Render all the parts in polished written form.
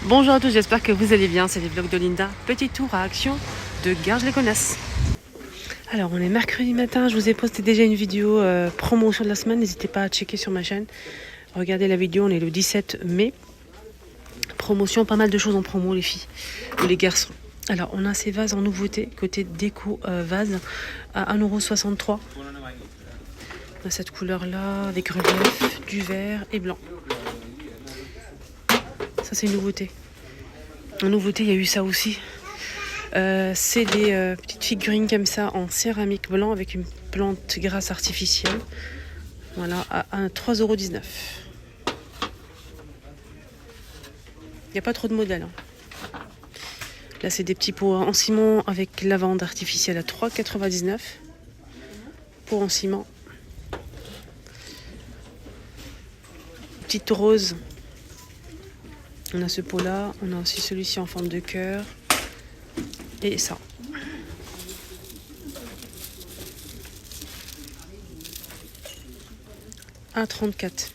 Bonjour à tous, j'espère que vous allez bien, c'est les vlogs de Linda. Petit tour à Action de Garges-les-Gonesse. Alors on est mercredi matin, je vous ai posté déjà une vidéo promotion de la semaine, n'hésitez pas à checker sur ma chaîne. Regardez la vidéo, on est le 17 mai. Promotion, pas mal de choses en promo les filles ou les garçons. Alors on a ces vases en nouveauté, côté déco vase à 1,63 €. On a cette couleur là avec relief, du vert et blanc. Ça c'est une nouveauté. En nouveauté, il y a eu ça aussi. C'est des petites figurines comme ça en céramique blanc avec une plante grasse artificielle. Voilà, à 3,19 €. Il n'y a pas trop de modèles. Hein. Là, c'est des petits pots en ciment avec lavande artificielle à 3,99 €. Pot en ciment. Petite rose. On a ce pot là, on a aussi celui-ci en forme de cœur. Et ça. À 34.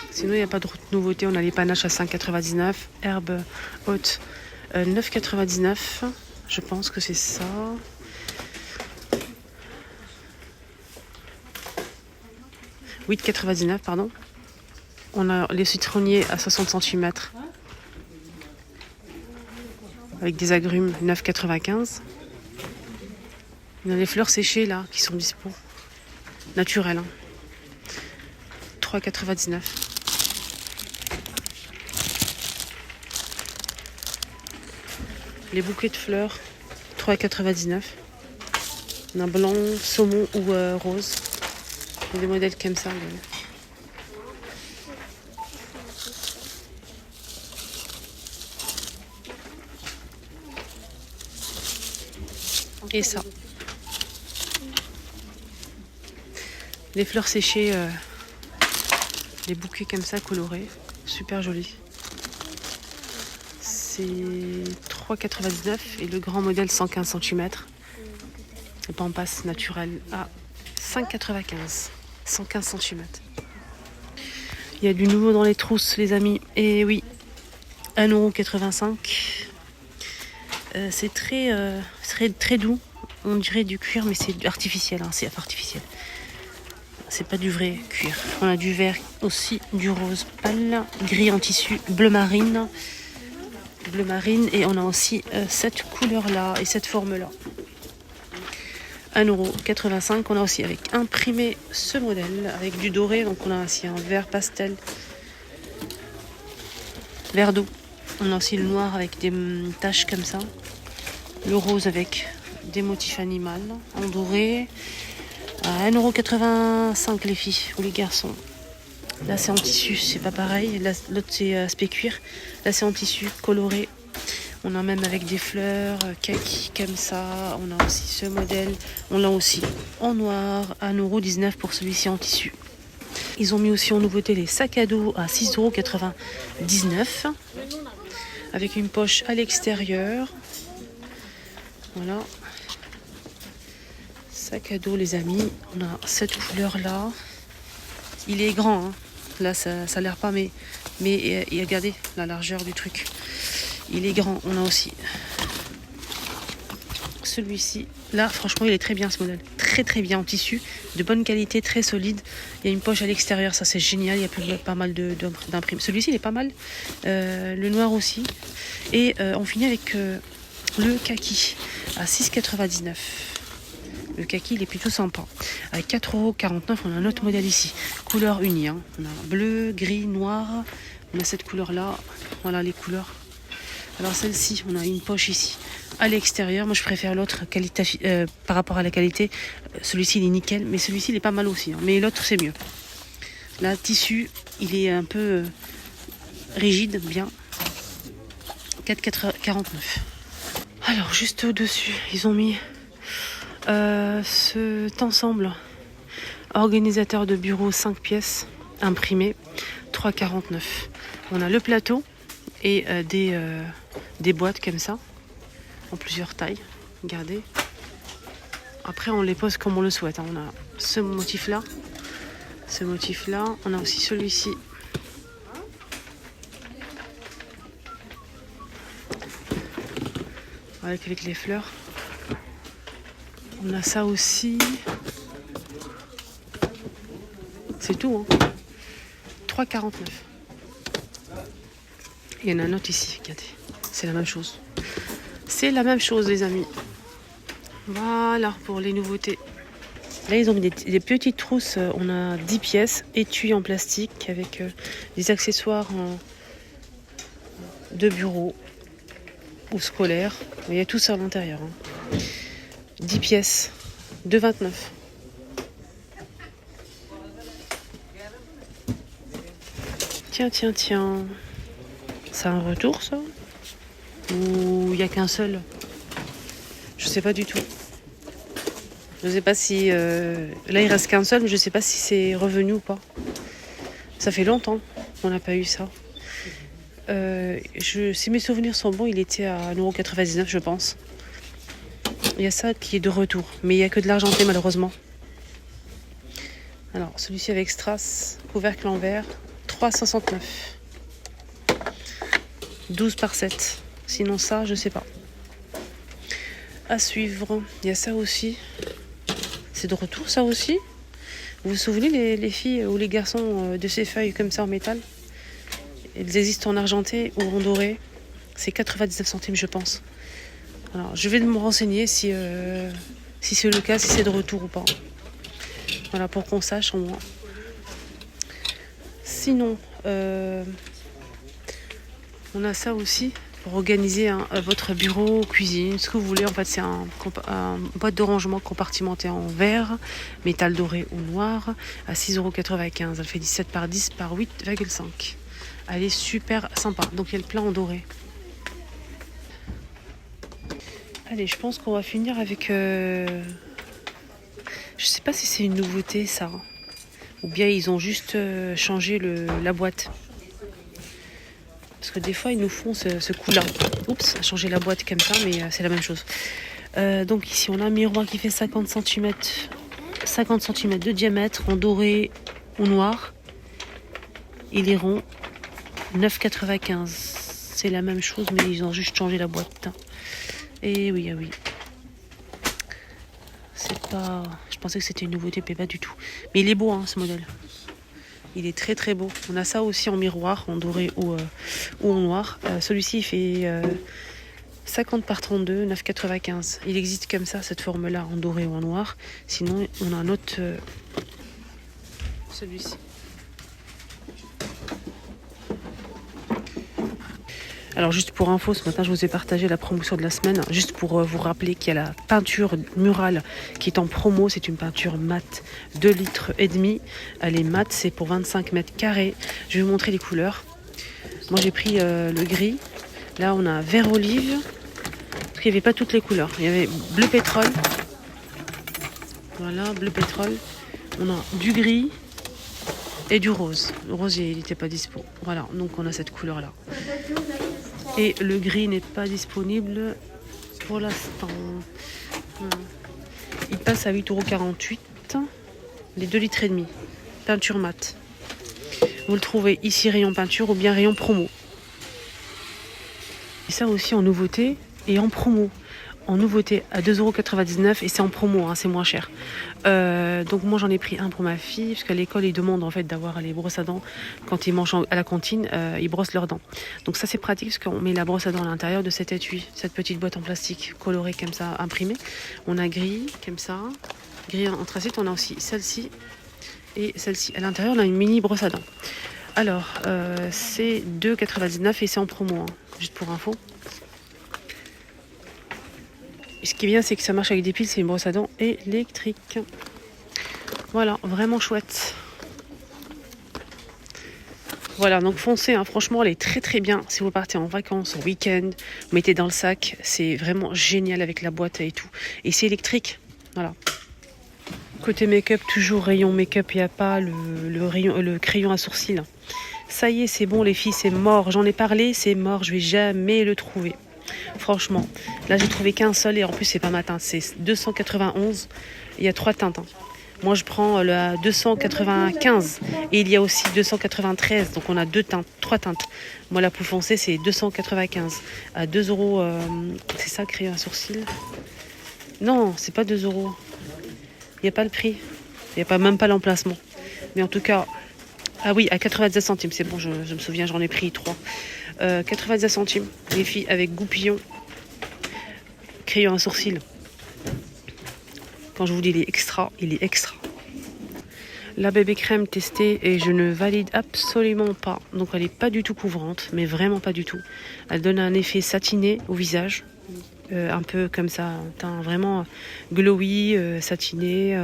Sinon, il n'y a pas de nouveauté. On a les panaches à 5,99 €. Herbe haute, 9,99 €. Je pense que c'est ça. Oui, 8,99 €, pardon. On a les citronniers à 60 cm. Avec des agrumes, 9,95 €. Il y a les fleurs séchées là qui sont dispo. Naturelles. Hein. 3,99 €. Les bouquets de fleurs, 3,99 €. On a blanc, saumon ou rose. Il y a des modèles comme ça. Et ça. Les fleurs séchées, les bouquets comme ça colorés, super jolis. C'est 3,99 € et le grand modèle 115 cm. Le pampas naturel à 5,95 €, 115 cm. Il y a du nouveau dans les trousses, les amis. Et oui, 1,85 €. C'est très doux. On dirait du cuir, mais c'est artificiel. Hein, c'est artificiel. C'est pas du vrai cuir. On a du vert aussi, du rose pâle, gris en tissu, bleu marine. Bleu marine. Et on a aussi cette couleur-là et cette forme-là. 1,85 €. On a aussi avec imprimé ce modèle avec du doré. Donc on a aussi un vert pastel. Vert d'eau. On a aussi le noir avec des taches comme ça. Le rose avec des motifs animaux en doré. À 1,85 € les filles ou les garçons. Là c'est en tissu, c'est pas pareil. L'autre c'est aspect cuir. Là c'est en tissu coloré. On a même avec des fleurs, kaki comme ça. On a aussi ce modèle. On l'a aussi en noir, à 1,19 € pour celui-ci en tissu. Ils ont mis aussi en nouveauté les sacs à dos à 6,99 € avec une poche à l'extérieur. Voilà. Sac à dos les amis. On a cette couleur là. Il est grand. Hein. Là ça a l'air pas mais regardez la largeur du truc. Il est grand. On a aussi celui-ci. Là franchement il est très bien ce modèle. Très bien en tissu. De bonne qualité, très solide. Il y a une poche à l'extérieur. Ça c'est génial. Il y a pas mal d'imprimes. Celui-ci il est pas mal. Le noir aussi. Et on finit avec le kaki à 6,99 €. Le kaki il est plutôt sympa. À 4,49 €, on a un autre modèle ici. Couleur unie. Hein. On a bleu, gris, noir. On a cette couleur là. Voilà les couleurs. Alors celle-ci, on a une poche ici. À l'extérieur, moi je préfère l'autre qualité par rapport à la qualité. Celui-ci il est nickel, mais celui-ci il est pas mal aussi. Hein. Mais l'autre c'est mieux. Là, tissu, il est un peu rigide, bien. 4,49 €. Alors juste au-dessus, ils ont mis cet ensemble organisateur de bureau 5 pièces imprimé 3,49 €. On a le plateau et des boîtes comme ça en plusieurs tailles. Regardez. Après on les pose comme on le souhaite. Hein. On a ce motif là ce motif-là. On a aussi celui-ci. Avec les fleurs. On a ça aussi. C'est tout, hein. 3,49. Il y en a un autre ici, regardez. C'est la même chose. C'est la même chose, les amis. Voilà pour les nouveautés. Là, ils ont mis des petites trousses. On a 10 pièces, étui en plastique avec des accessoires de bureau ou scolaire. Il y a tout ça à l'intérieur. 10 pièces, 2,29. Tiens. C'est un retour, ça? Ou il n'y a qu'un seul? Je sais pas du tout. Je sais pas si... Là, il reste qu'un seul, mais je sais pas si c'est revenu ou pas. Ça fait longtemps qu'on n'a pas eu ça. Si mes souvenirs sont bons, il était à 1,99 €, je pense. Il y a ça qui est de retour, mais il n'y a que de l'argenté, malheureusement. Alors, celui-ci avec strass, couvercle en verre, 3,69. 12 par 7. Sinon ça, je sais pas. À suivre. Il y a ça aussi. C'est de retour, ça aussi. Vous vous souvenez, les filles ou les garçons, de ces feuilles comme ça en métal? Elles existent en argenté ou en doré. C'est 99 centimes, je pense. Alors, je vais me renseigner si c'est le cas, si c'est de retour ou pas. Voilà, pour qu'on sache au moins. Sinon, on a ça aussi pour organiser votre bureau, cuisine, ce que vous voulez. En fait, c'est un boîte de rangement compartimenté en verre, métal doré ou noir, à 6,95 €. Elle fait 17 par 10 par 8,5. Elle est super sympa. Donc, il y a le plein en doré. Allez, je pense qu'on va finir avec... Je sais pas si c'est une nouveauté, ça. Ou bien ils ont juste changé la boîte. Parce que des fois, ils nous font ce coup-là. Oups, changer la boîte comme ça, mais c'est la même chose. Donc ici, on a un miroir qui fait 50 cm de diamètre, en doré ou noir. Il est rond, 9,95 €. C'est la même chose, mais ils ont juste changé la boîte. Et oui, ah oui. C'est pas... Je pensais que c'était une nouveauté, mais pas du tout. Mais il est beau, hein, ce modèle. Il est très très beau. On a ça aussi en miroir, en doré ou en noir. Celui-ci, il fait 50 par 32, 9,95 €. Il existe comme ça, cette forme-là, en doré ou en noir. Sinon, on a un autre... celui-ci. Alors juste pour info, ce matin je vous ai partagé la promotion de la semaine, juste pour vous rappeler qu'il y a la peinture murale qui est en promo. C'est une peinture mate, 2,5 litres. Elle est mate, c'est pour 25 mètres carrés. Je vais vous montrer les couleurs. Moi j'ai pris le gris. Là on a vert olive, parce qu'il n'y avait pas toutes les couleurs. Il y avait bleu pétrole. Voilà, bleu pétrole. On a du gris et du rose. Le rose il n'était pas dispo. Voilà, donc on a cette couleur là. Et le gris n'est pas disponible pour l'instant. Il passe à 8,48 €. Les 2,5 litres. Peinture mate. Vous le trouvez ici rayon peinture ou bien rayon promo. Et ça aussi en nouveauté et en promo. En nouveauté à 2,99 € et c'est en promo, hein, c'est moins cher. Donc moi j'en ai pris un pour ma fille, parce qu'à l'école ils demandent en fait d'avoir les brosses à dents quand ils mangent à la cantine, ils brossent leurs dents. Donc ça c'est pratique parce qu'on met la brosse à dents à l'intérieur de cet étui, cette petite boîte en plastique colorée comme ça, imprimée. On a gris comme ça, gris anthracite, on a aussi celle-ci et celle-ci. À l'intérieur on a une mini brosse à dents. Alors c'est 2,99 € et c'est en promo, hein, juste pour info. Et ce qui est bien, c'est que ça marche avec des piles, c'est une brosse à dents électrique. Voilà, vraiment chouette. Voilà, donc foncez, hein, franchement, elle est très très bien. Si vous partez en vacances, en week-end, vous mettez dans le sac, c'est vraiment génial avec la boîte et tout. Et c'est électrique, voilà. Côté make-up, toujours rayon make-up, il n'y a pas le crayon à sourcils. Ça y est, c'est bon les filles, c'est mort. J'en ai parlé, c'est mort, je vais jamais le trouver. Franchement, là j'ai trouvé qu'un seul et en plus c'est pas matin, c'est 291. Il y a 3 teintes. Hein. Moi, je prends la 295 et il y a aussi 293. Donc, on a deux teintes, trois teintes. Moi, la plus foncée, c'est 295 à 2 euros. C'est ça, crayon à sourcil. Non, c'est pas 2 euros. Il n'y a pas le prix. Il n'y a pas, même pas l'emplacement. Mais en tout cas, ah oui, à 90 centimes. C'est bon, je me souviens, j'en ai pris 3. 90 centimes. Les filles avec goupillon. Crayon à sourcil. Quand je vous dis il est extra, il est extra. La bébé crème testée et je ne valide absolument pas. Donc elle n'est pas du tout couvrante, mais vraiment pas du tout. Elle donne un effet satiné au visage. Un peu comme ça, un teint vraiment glowy, satiné.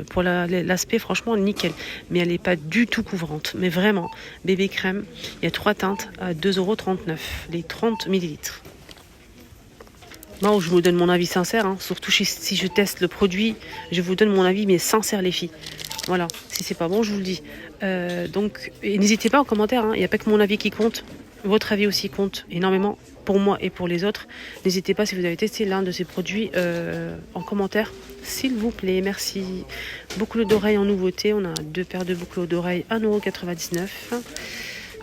Pour l'aspect, franchement, nickel. Mais elle n'est pas du tout couvrante. Mais vraiment, bébé crème, il y a 3 teintes à 2,39 €, les 30 millilitres. Moi, je vous donne mon avis sincère, hein. Surtout si je teste le produit, je vous donne mon avis, mais sincère, les filles. Voilà, si c'est pas bon, je vous le dis. Donc, n'hésitez pas en commentaire, hein. Il n'y a pas que mon avis qui compte. Votre avis aussi compte énormément pour moi et pour les autres. N'hésitez pas si vous avez testé l'un de ces produits en commentaire, s'il vous plaît. Merci. Boucles d'oreilles en nouveauté. On a 2 paires de boucles d'oreilles, 1,99 €.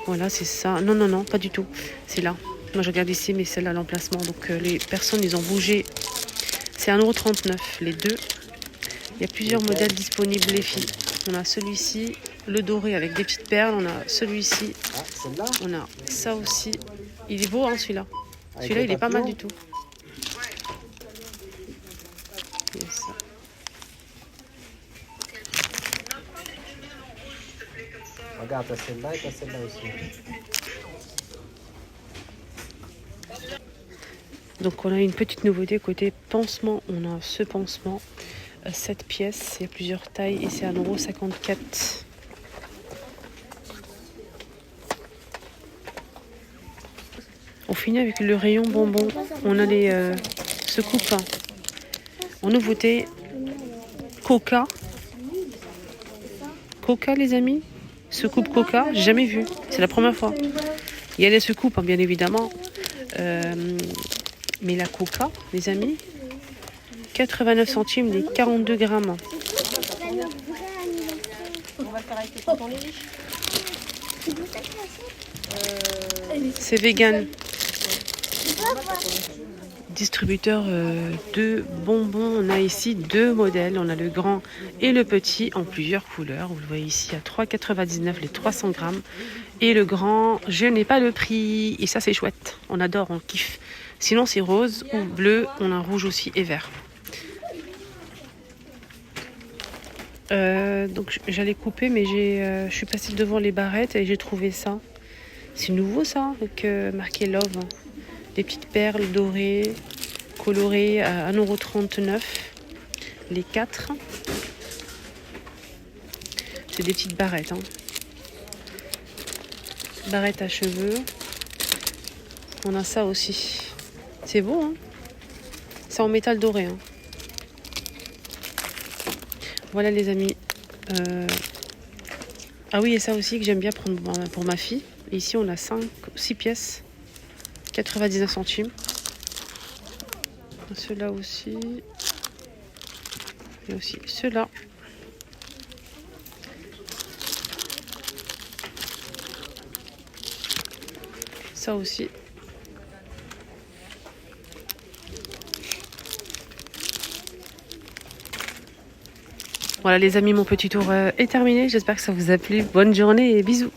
Voilà, c'est ça. Non, non, non, pas du tout. C'est là. Moi, je regarde ici, mais c'est là l'emplacement. Donc, les personnes, ils ont bougé. C'est 1,39 € les deux. Il y a plusieurs modèles disponibles, les filles. On a celui-ci, le doré avec des petites perles. On a celui-ci. On a ça aussi. Il est beau, hein, celui-là. Celui-là, il est pas mal du tout. Il y a ça. Regarde, t'as celle-là et t'as celle-là aussi. Donc on a une petite nouveauté côté pansement. On a ce pansement, 7 pièces, il y a plusieurs tailles et c'est 1,54 €. On finit avec le rayon bonbons. On a les secoupes en nouveauté. Coca. Coca, les amis. Secoupe Coca, j'ai jamais vu. C'est la première fois. Il y a les secoupes, hein, bien évidemment. Mais la Coca, les amis, 89 centimes les 42 grammes. C'est vegan. Distributeur de bonbons, on a ici 2 modèles. On a le grand et le petit en plusieurs couleurs. Vous le voyez ici à 3,99 € les 300 grammes. Et le grand, je n'ai pas le prix. Et ça, c'est chouette. On adore, on kiffe. Sinon, c'est rose ou bleu. On a un rouge aussi et vert. Donc, j'allais couper, mais je suis passée devant les barrettes et j'ai trouvé ça. C'est nouveau, ça, avec marqué Love. Des petites perles dorées, colorées à 1,39 € les 4. C'est des petites barrettes, hein. Barrettes à cheveux. On a ça aussi. C'est beau, hein. C'est en métal doré, hein. Voilà, les amis. Ah oui, et ça aussi que j'aime bien prendre pour ma fille. Et ici, on a 6 pièces. 99 centimes. Ceux-là aussi. Et aussi ceux-là. Ça aussi. Voilà, les amis, mon petit tour est terminé. J'espère que ça vous a plu. Bonne journée et bisous.